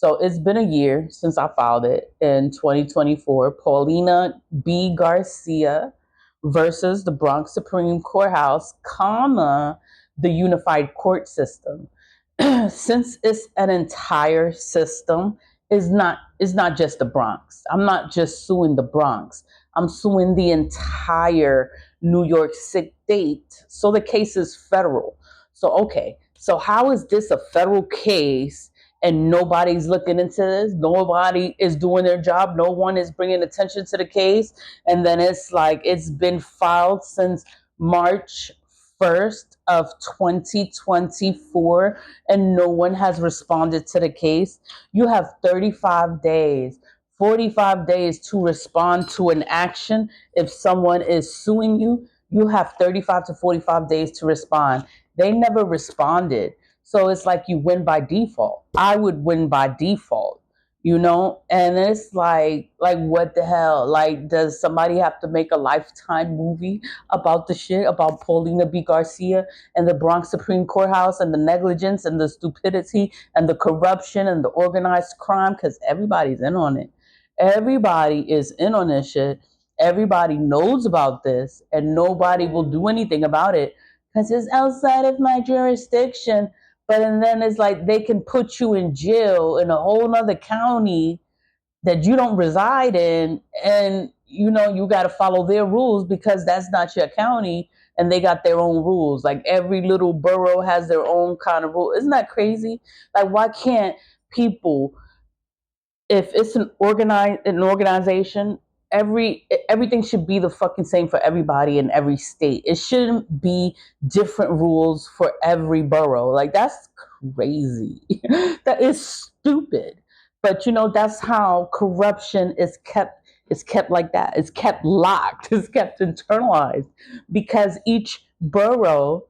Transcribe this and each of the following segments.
So it's been a year since I filed it in 2024. Paulina B. Garcia versus the Bronx Supreme Courthouse, comma, the unified court system. Since it's an entire system, is not just the Bronx. I'm not just suing the Bronx. I'm suing the entire New York State. So the case is federal. So okay, so how is this a federal case and nobody's looking into this? Nobody is doing their job. No one is bringing attention to the case. And then it's like it's been filed since March 1st of 2024 and no one has responded to the case. You have 35 days, 45 days to respond to an action. If someone is suing you, you have 35 to 45 days to respond. They never responded. So it's like you win by default. I would win by default, and it's like what the hell? Like, does somebody have to make a Lifetime movie about the shit about Paulina B. Garcia and the Bronx Supreme Courthouse and the negligence and the stupidity and the corruption and the organized crime? Because everybody's in on it. Everybody is in on this shit. Everybody knows about this and nobody will do anything about it because it's outside of my jurisdiction. But and then it's like they can put you in jail in a whole nother county that you don't reside in, and you got to follow their rules because that's not your county, and they got their own rules. Like every little borough has their own kind of rule. Isn't that crazy? Like, why can't people, if it's an organization, everything should be the fucking same for everybody in every state. It shouldn't be different rules for every borough. Like, that's crazy. That is stupid. But that's how corruption is kept. It's kept like that. It's kept locked. It's kept internalized because each borough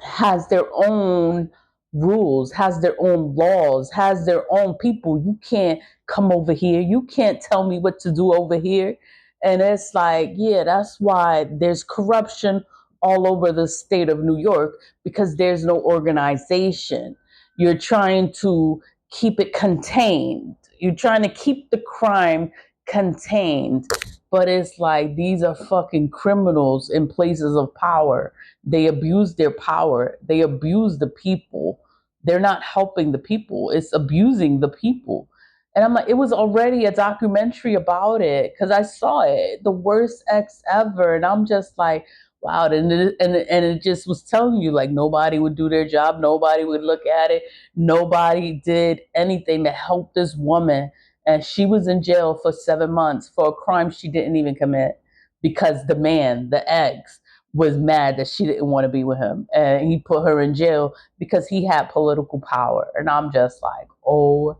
has their own rules, has their own laws, has their own people. You can't come over here. You can't tell me what to do over here. And it's like, yeah, that's why there's corruption all over the state of New York because there's no organization. You're trying to keep it contained. You're trying to keep the crime contained. But it's like these are fucking criminals in places of power. They abuse their power. They abuse the people. They're not helping the people. It's abusing the people. And I'm like, it was already a documentary about it because I saw it, the worst ex ever. And I'm just like, wow. And it just was telling you like nobody would do their job. Nobody would look at it. Nobody did anything to help this woman. And she was in jail for 7 months for a crime she didn't even commit because the man, the ex, was mad that she didn't want to be with him. And he put her in jail because he had political power. And I'm just like, oh,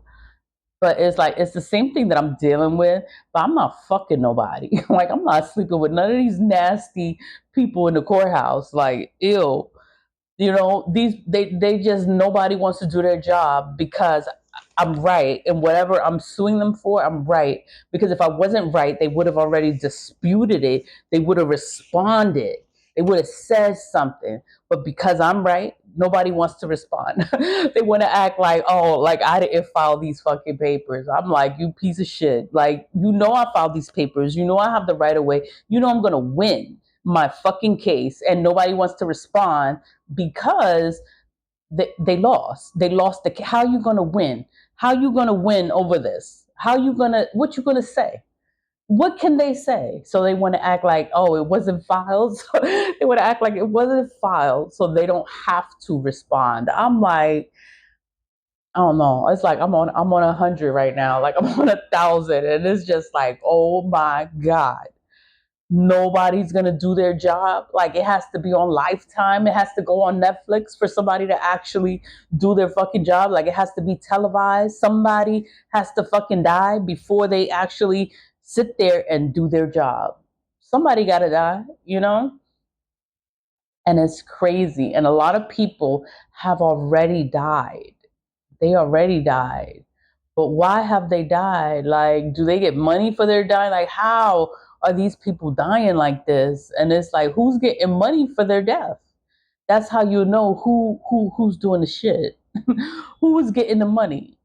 but it's like, it's the same thing that I'm dealing with, but I'm not fucking nobody. Like, I'm not sleeping with none of these nasty people in the courthouse. Like, ew. They just, nobody wants to do their job because I'm right, and whatever I'm suing them for, I'm right. Because if I wasn't right, they would have already disputed it. They would have responded. They would have said something. But because I'm right, nobody wants to respond. They want to act like, oh, like I didn't file these fucking papers. I'm like, you piece of shit. Like, I filed these papers. I have the right of way. I'm gonna win my fucking case, and nobody wants to respond because they lost. They lost the. How you gonna win? How you gonna win over this? What you gonna say? What can they say? So they want to act like, oh, it wasn't filed. So they want to act like it wasn't filed, so they don't have to respond. I'm like, I don't know. It's like I'm on 100 right now. Like I'm on 1,000, and it's just like, oh my god, nobody's gonna do their job. Like, it has to be on Lifetime. It has to go on Netflix for somebody to actually do their fucking job. Like, it has to be televised. Somebody has to fucking die before they actually sit there and do their job. Somebody gotta die. And it's crazy. And a lot of people have already died. They already died. But why have they died? Like, do they get money for their dying? Like, how are these people dying like this? And it's like, who's getting money for their death? That's how you know who's doing the shit. Who is getting the money?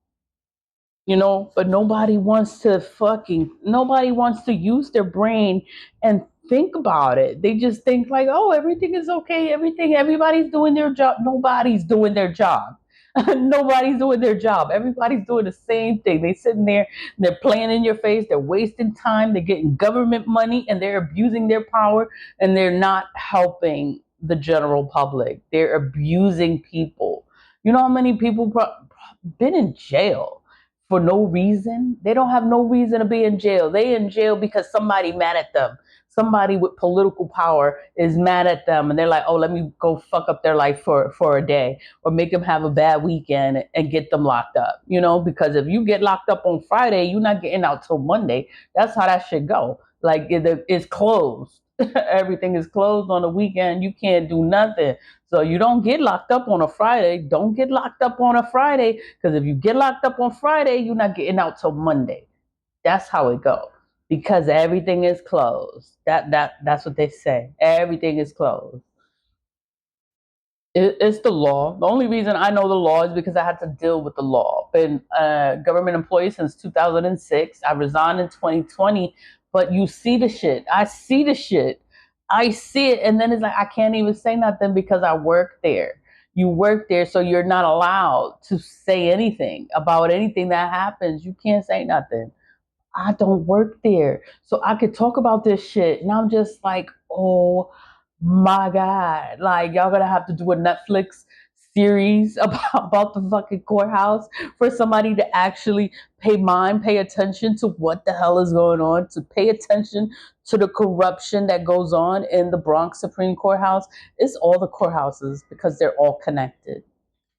But nobody wants to use their brain and think about it. They just think like, oh, everything is okay, everybody's doing their job. Nobody's doing their job. Nobody's doing their job. Everybody's doing the same thing. They sitting there, they're playing in your face, they're wasting time, they're getting government money, and they're abusing their power, and they're not helping the general public. They're abusing people. You know how many people been in jail for no reason? They don't have no reason to be in jail. They in jail because somebody mad at them. Somebody with political power is mad at them, and they're like, "Oh, let me go fuck up their life for a day, or make them have a bad weekend and get them locked up." Because if you get locked up on Friday, you're not getting out till Monday. That's how that shit go. Like it's closed. Everything is closed on the weekend. You can't do nothing. So you don't get locked up on a Friday. Don't get locked up on a Friday, because if you get locked up on Friday, you're not getting out till Monday. That's how it goes, because everything is closed. That's what they say. Everything is closed. It's the law. The only reason I know the law is because I had to deal with the law. Been a government employee since 2006. I resigned in 2020, but you see the shit. I see the shit. I see it, and then it's like I can't even say nothing because I work there. You work there, so you're not allowed to say anything about anything that happens. You can't say nothing. I don't work there. So I could talk about this shit. And I'm just like, oh my God. Like, y'all gonna have to do a Netflix series about the fucking courthouse for somebody to actually pay attention to what the hell is going on, to pay attention to the corruption that goes on in the Bronx Supreme Courthouse. It's all the courthouses because they're all connected.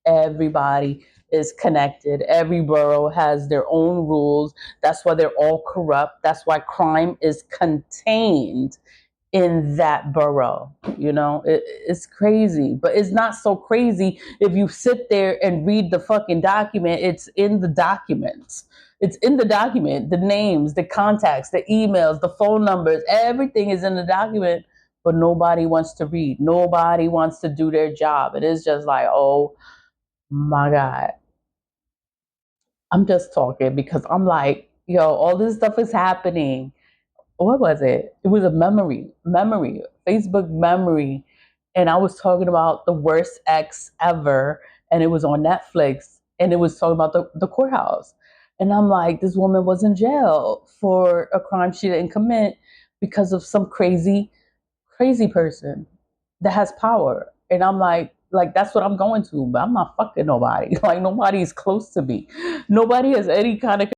Everybody is connected. Every borough has their own rules. That's why they're all corrupt. That's why crime is contained in that borough. It's crazy, but it's not so crazy if you sit there and read the fucking document. It's in the documents. It's in the document. The names, the contacts, the emails, the phone numbers, everything is in the document, but nobody wants to read. Nobody wants to do their job. It is just like, oh my God. I'm just talking because I'm like, all this stuff is happening. What was it? It was a Facebook memory. And I was talking about the worst ex ever. And it was on Netflix. And it was talking about the courthouse. And I'm like, this woman was in jail for a crime she didn't commit because of some crazy, crazy person that has power. And I'm like that's what I'm going to, but I'm not fucking nobody. Like nobody's close to me. Nobody has any kind of